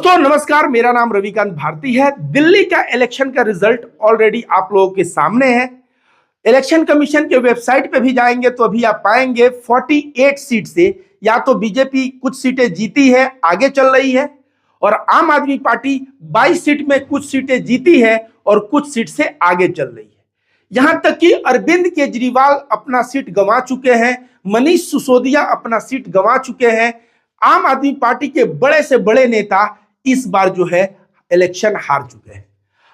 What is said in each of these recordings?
दोस्तों नमस्कार, मेरा नाम रविकांत भारती है। दिल्ली का इलेक्शन का रिजल्ट ऑलरेडी आप लोगों के सामने है। इलेक्शन कमीशन के वेबसाइट पे भी जाएंगे तो अभी आप पाएंगे 48 सीट से या तो बीजेपी कुछ सीटें जीती है, आगे चल रही है, और आम आदमी पार्टी 22 सीट में कुछ सीटें जीती है और कुछ सीट से आगे चल रही है। यहां तक कि अरविंद केजरीवाल अपना सीट गंवा चुके हैं, मनीष सिसोदिया अपना सीट गंवा चुके हैं। आम आदमी पार्टी के बड़े से बड़े नेता इस बार जो है इलेक्शन हार चुके हैं।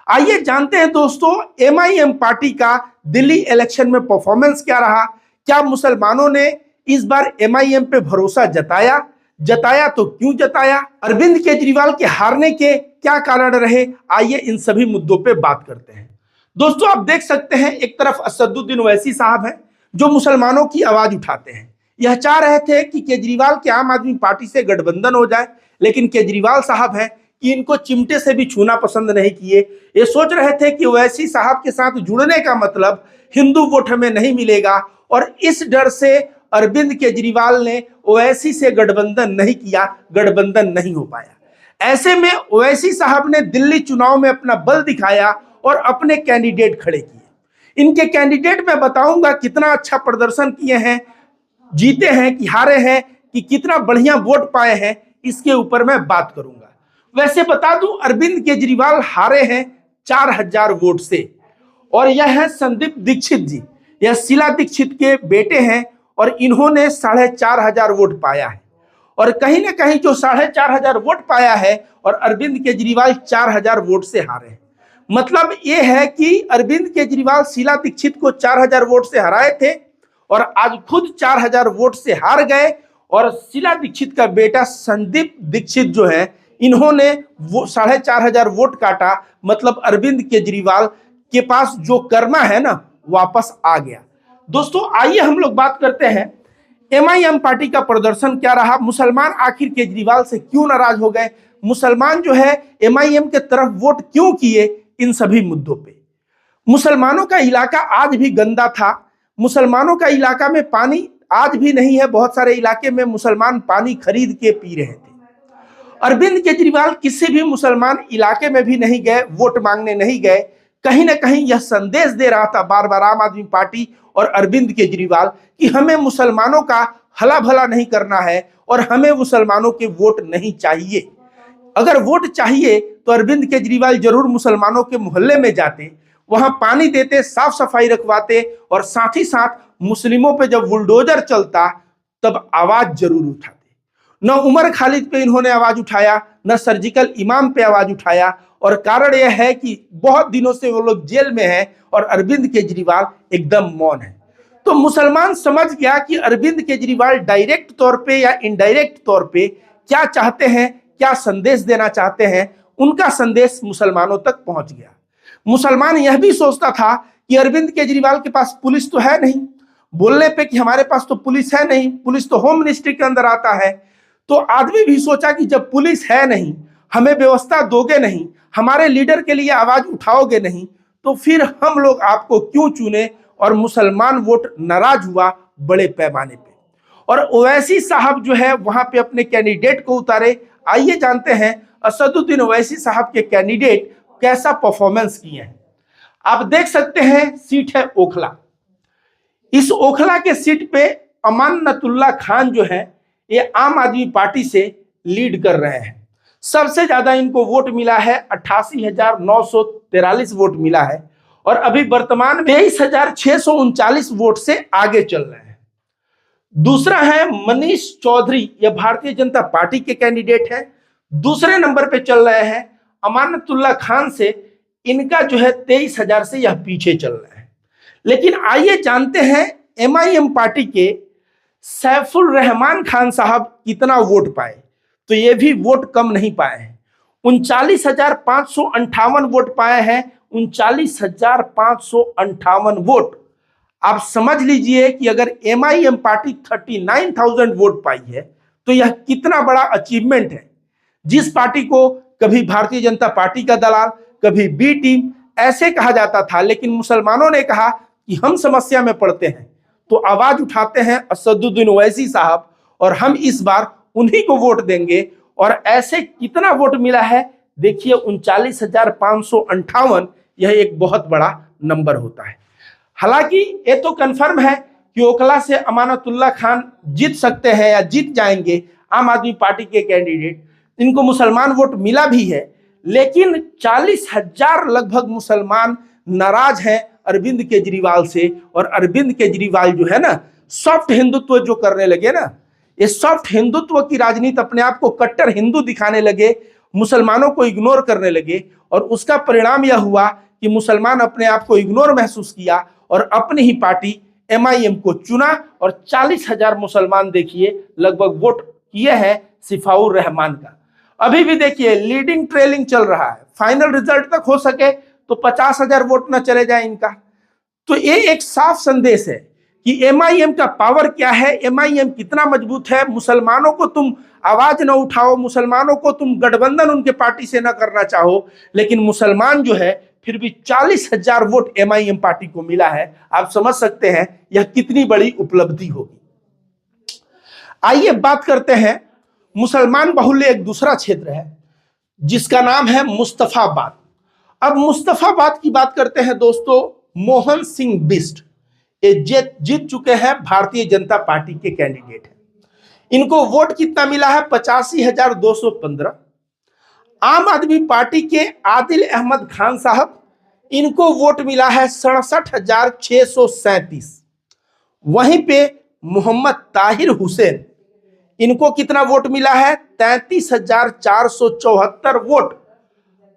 आइए जानते हैं दोस्तों, एमआईएम पार्टी का दिल्ली इलेक्शन में परफॉर्मेंस क्या रहा। क्या मुसलमानों ने इस बार एमआईएम पे भरोसा जताया तो क्यों जताया? अरविंद केजरीवाल के हारने के क्या कारण रहे? आइए इन सभी मुद्दों पे बात करते हैं। दोस्तों आप देख सकते हैं, एक तरफ असदुद्दीन ओवैसी साहब हैं जो मुसलमानों की आवाज उठाते हैं। यह चाह रहे थे कि केजरीवाल के आम आदमी पार्टी से गठबंधन हो जाए, लेकिन केजरीवाल साहब हैं कि इनको चिमटे से भी छूना पसंद नहीं किए। ये सोच रहे थे कि ओवैसी साहब के साथ जुड़ने का मतलब हिंदू वोट हमें नहीं मिलेगा, और इस डर से अरविंद केजरीवाल ने ओवैसी से गठबंधन नहीं किया, गठबंधन नहीं हो पाया। ऐसे में ओवैसी साहब ने दिल्ली चुनाव में अपना बल दिखाया और अपने कैंडिडेट खड़े किए। इनके कैंडिडेट मैं बताऊंगा कितना अच्छा प्रदर्शन किए हैं, जीते हैं कि हारे हैं, कि कितना बढ़िया वोट पाए हैं, इसके ऊपर मैं बात करूंगा। वैसे बता दूं, अरविंद केजरीवाल हारे हैं 4000 वोट से, और यह है संदीप दीक्षित जी। यह शीला दीक्षित के बेटे हैं और इन्होंने 4500 वोट पाया है। और कहीं ना कहीं जो 4500 वोट पाया है और अरविंद केजरीवाल 4000 वोट से हारे हैं। मतलब यह है कि अरविंद केजरीवाल शीला दीक्षित को 4000 वोट से हराए थे और आज खुद 4000 वोट से हार गए, और शीला दीक्षित का बेटा संदीप दीक्षित जो है, इन्होंने वो 4500 वोट काटा। मतलब अरविंद केजरीवाल के पास जो कर्मा है ना, वापस आ गया। दोस्तों आइए हम लोग बात करते हैं एमआईएम पार्टी का प्रदर्शन क्या रहा। मुसलमान आखिर केजरीवाल से क्यों नाराज हो गए, मुसलमान जो है एमआईएम के तरफ वोट क्यों किए, इन सभी मुद्दों पे। मुसलमानों का इलाका आज भी गंदा था, मुसलमानों का इलाका में पानी आज भी नहीं है। बहुत सारे इलाके में मुसलमान पानी खरीद के पी रहे थे। अरविंद केजरीवाल किसी भी मुसलमान इलाके में भी नहीं गए, वोट मांगने नहीं गए। कहीं ना कहीं यह संदेश दे रहा था बार बार आम आदमी पार्टी और अरविंद केजरीवाल कि हमें मुसलमानों का हला भला नहीं करना है और हमें मुसलमानों के वोट नहीं चाहिए। अगर वोट चाहिए तो अरविंद केजरीवाल जरूर मुसलमानों के मोहल्ले में जाते, वहां पानी देते, साफ सफाई रखवाते, और साथ ही साथ मुस्लिमों पे जब बुलडोजर चलता तब आवाज जरूर उठाते। न उमर खालिद पे इन्होंने आवाज उठाया, न सर्जिकल इमाम पे आवाज उठाया, और कारण यह है कि बहुत दिनों से वो लोग जेल में हैं और अरविंद केजरीवाल एकदम मौन है। तो मुसलमान समझ गया कि अरविंद केजरीवाल डायरेक्ट तौर पे या इनडायरेक्ट तौर पे क्या चाहते हैं, क्या संदेश देना चाहते हैं। उनका संदेश मुसलमानों तक पहुंच गया। मुसलमान यह भी सोचता था कि अरविंद केजरीवाल के पास पुलिस तो है नहीं, बोलने पे कि हमारे पास तो पुलिस है नहीं, पुलिस तो होम मिनिस्ट्री के अंदर आता है। तो आदमी भी सोचा कि जब पुलिस है नहीं, हमें व्यवस्था दोगे नहीं, हमारे लीडर के लिए आवाज उठाओगे नहीं, तो फिर हम लोग आपको क्यों चुने। और मुसलमान वोट नाराज हुआ बड़े पैमाने पे, और ओवैसी साहब जो है वहां पे अपने कैंडिडेट को उतारे। आइए जानते हैं असदुद्दीन ओवैसी साहब के कैंडिडेट कैसा परफॉर्मेंस किए हैं। आप देख सकते हैं, सीट है ओखला। इस ओखला के सीट पे अमानतुल्लाह खान जो है, ये आम आदमी पार्टी से लीड कर रहे हैं। सबसे ज्यादा इनको वोट मिला है, 88,943 वोट मिला है, और अभी वर्तमान में 23,639 वोट से आगे चल रहे हैं। दूसरा है मनीष चौधरी, यह भारतीय जनता पार्टी के कैंडिडेट है। दूसरे नंबर पे चल रहे हैं अमानतुल्लाह खान से, इनका जो है 23,000 से यह पीछे चल रहे हैं। लेकिन आइए जानते हैं एमआईएम पार्टी के सैफुल रहमान खान साहब कितना वोट पाए। तो ये भी वोट कम नहीं पाए हैं, 39,558 वोट पाए हैं। 39,558 वोट। आप समझ लीजिए कि अगर एमआईएम पार्टी 39,000 वोट पाई है तो यह कितना बड़ा अचीवमेंट है। जिस पार्टी को कभी भारतीय जनता पार्टी का दलाल, कभी बी टीम ऐसे कहा जाता था, लेकिन मुसलमानों ने कहा कि हम समस्या में पड़ते हैं तो आवाज उठाते हैं असदुद्दीन ओवैसी साहब, और हम इस बार उन्हीं को वोट देंगे। और ऐसे कितना वोट मिला है देखिए 39,558। यह एक बहुत बड़ा नंबर होता है। हालांकि ये तो कंफर्म है कि ओखला से अमानतुल्लाह खान जीत सकते हैं या जीत जाएंगे, आम आदमी पार्टी के कैंडिडेट। इनको मुसलमान वोट मिला भी है, लेकिन 40,000 लगभग मुसलमान नाराज हैं अरविंद केजरीवाल से। और अरविंद केजरीवाल जो है ना, सॉफ्ट हिंदुत्व जो करने लगे ना, ये सॉफ्ट हिंदुत्व की राजनीति, अपने आप को कट्टर हिंदू दिखाने लगे, मुसलमानों को इग्नोर करने लगे। और उसका परिणाम यह हुआ कि मुसलमान अपने आप को इग्नोर महसूस किया और अपनी ही पार्टी MIM को चुना। और 40,000 मुसलमान देखिए लगभग वोट किए हैं सिफाउर रहमान का। अभी भी देखिए लीडिंग ट्रेलिंग चल रहा है। फाइनल रिजल्ट तक हो सके तो 50,000 वोट न चले जाए इनका। तो ये एक साफ संदेश है कि MIM का पावर क्या है, MIM कितना मजबूत है। मुसलमानों को तुम आवाज न उठाओ, मुसलमानों को तुम गठबंधन उनके पार्टी से न करना चाहो, लेकिन मुसलमान जो है फिर भी 40,000 वोट MIM पार्टी को मिला है। आप समझ सकते हैं यह कितनी बड़ी उपलब्धि होगी। आइए बात करते हैं मुसलमान बहुल्य एक दूसरा क्षेत्र है जिसका नाम है मुस्तफाबाद। अब मुस्तफाबाद की बात करते हैं दोस्तों। मोहन सिंह बिष्ट ये जीत चुके हैं, भारतीय जनता पार्टी के कैंडिडेट हैं। इनको वोट कितना मिला है? 85,215। आम आदमी पार्टी के आदिल अहमद खान साहब, इनको वोट मिला है 67,637। वहीं पे मोहम्मद ताहिर हुसैन, इनको कितना वोट मिला है? 33,474 वोट।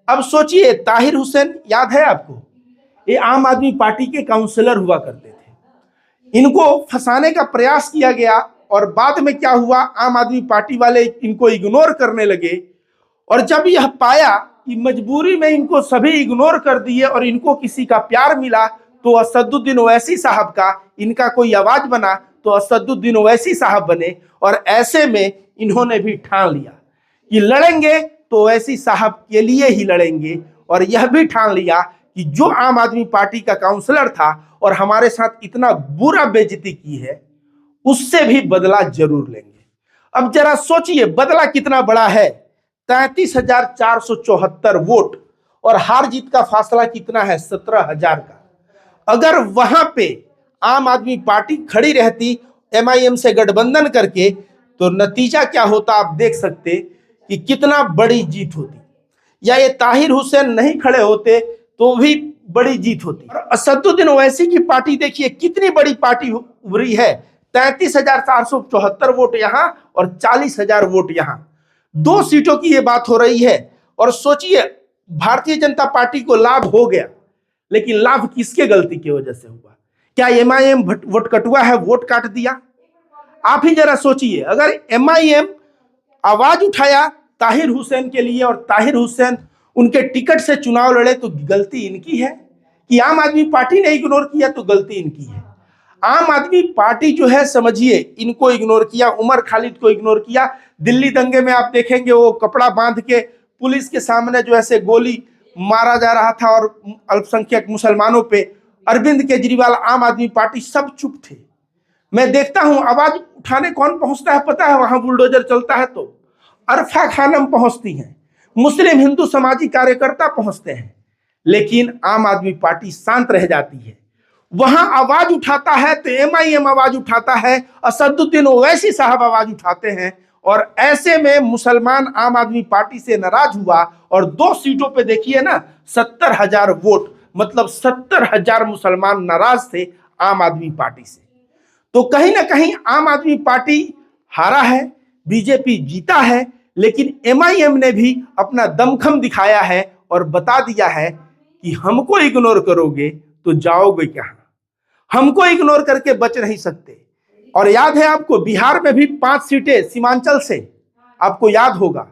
अब सोचिए, ताहिर हुसैन याद है आपको? ये आम आदमी पार्टी के काउंसलर हुआ करते थे। इनको फंसाने का प्रयास किया गया और बाद में क्या हुआ, आम आदमी पार्टी वाले इनको इग्नोर करने लगे। और जब यह पाया कि मजबूरी में इनको सभी इग्नोर कर दिए और इनको किसी का प्यार मिला, तो असदुद्दीन ओवैसी साहब का इनका कोई आवाज बना तो असदुद्दीन ओवैसी साहब बने। और ऐसे में इन्होंने भी ठान लिया कि लड़ेंगे तो ओवैसी साहब के लिए ही लड़ेंगे। और यह भी ठान लिया कि जो आम आदमी पार्टी का काउंसलर था और हमारे साथ इतना बुरा बेइज्जती की है, उससे भी बदला जरूर लेंगे। अब जरा सोचिए बदला कितना बड़ा है, 33,474 वोट। और हार जीत का फासला कितना है? 17,000 का। अगर वहां पे आम आदमी पार्टी खड़ी रहती MIM से गठबंधन करके, तो नतीजा क्या होता आप देख सकते कि कितना बड़ी जीत होती। या ये ताहिर हुसैन नहीं खड़े होते तो भी बड़ी जीत होती। और असदुद्दीन ओवैसी की पार्टी देखिए कितनी बड़ी पार्टी उभरी है, 33,474 वोट यहां और 40,000 वोट यहां। 2 सीटों की ये बात हो रही है। और सोचिए भारतीय जनता पार्टी को लाभ हो गया, लेकिन लाभ किसके गलती की वजह से हुआ? क्या MIM वोट कटुआ है, वोट काट दिया? आप ही जरा सोचिए, अगर MIM आवाज उठाया ताहिर हुसैन के लिए और ताहिर हुसैन उनके टिकट से चुनाव लड़े, तो गलती इनकी है। कि आम आदमी पार्टी ने इग्नोर किया तो गलती इनकी है। आम आदमी पार्टी जो है समझिए इनको इग्नोर किया, उमर खालिद को इग्नोर किया। दिल्ली दंगे में आप देखेंगे वो कपड़ा बांध के पुलिस के सामने जो ऐसे गोली मारा जा रहा था और अल्पसंख्यक मुसलमानों पे, अरविंद केजरीवाल, आम आदमी पार्टी सब चुप थे। मैं देखता हूं आवाज उठाने कौन पहुंचता है पता है? वहां बुलडोजर चलता है तो अरफा खानम पहुंचती हैं, मुस्लिम हिंदू समाजी कार्यकर्ता पहुंचते हैं, लेकिन आम आदमी पार्टी शांत रह जाती है। वहां आवाज उठाता है तो MIM आवाज उठाता है, असदुद्दीन ओवैसी साहब आवाज उठाते हैं। और ऐसे में मुसलमान आम आदमी पार्टी से नाराज हुआ और 2 सीटों पे देखिए ना 70,000 वोट, मतलब 70,000 मुसलमान नाराज थे आम आदमी पार्टी से। तो कहीं ना कहीं आम आदमी पार्टी हारा है, बीजेपी जीता है, लेकिन MIM ने भी अपना दमखम दिखाया है और बता दिया है कि हमको इग्नोर करोगे तो जाओगे कहां, हमको इग्नोर करके बच नहीं सकते। और याद है आपको, बिहार में भी 5 सीटें सीमांचल से, आपको याद होगा।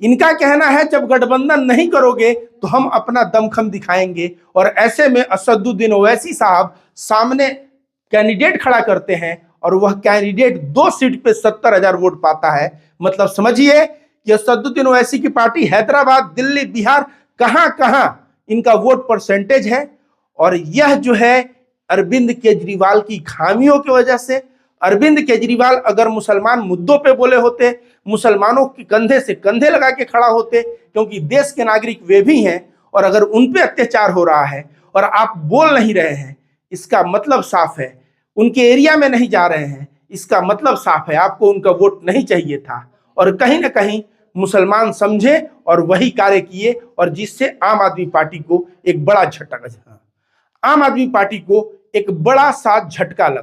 इनका कहना है जब गठबंधन नहीं करोगे तो हम अपना दमखम दिखाएंगे। और ऐसे में असदुद्दीन ओवैसी साहब सामने कैंडिडेट खड़ा करते हैं और वह कैंडिडेट 2 सीट पे 70,000 वोट पाता है। मतलब समझिए कि असदुद्दीन ओवैसी की पार्टी हैदराबाद, दिल्ली, बिहार, कहां कहां इनका वोट परसेंटेज है। और यह जो है अरविंद केजरीवाल की खामियों की वजह से, अरविंद केजरीवाल अगर मुसलमान मुद्दों पे बोले होते, मुसलमानों के कंधे से कंधे लगा के खड़ा होते, क्योंकि देश के नागरिक वे भी हैं, और अगर उन पे अत्याचार हो रहा है और आप बोल नहीं रहे हैं, इसका मतलब साफ है, उनके एरिया में नहीं जा रहे हैं, इसका मतलब साफ है आपको उनका वोट नहीं चाहिए था। और कहीं ना कहीं मुसलमान समझे और वही कार्य किए, और जिससे आम आदमी पार्टी को एक बड़ा झटका, आम आदमी पार्टी को एक बड़ा सा झटका लगा।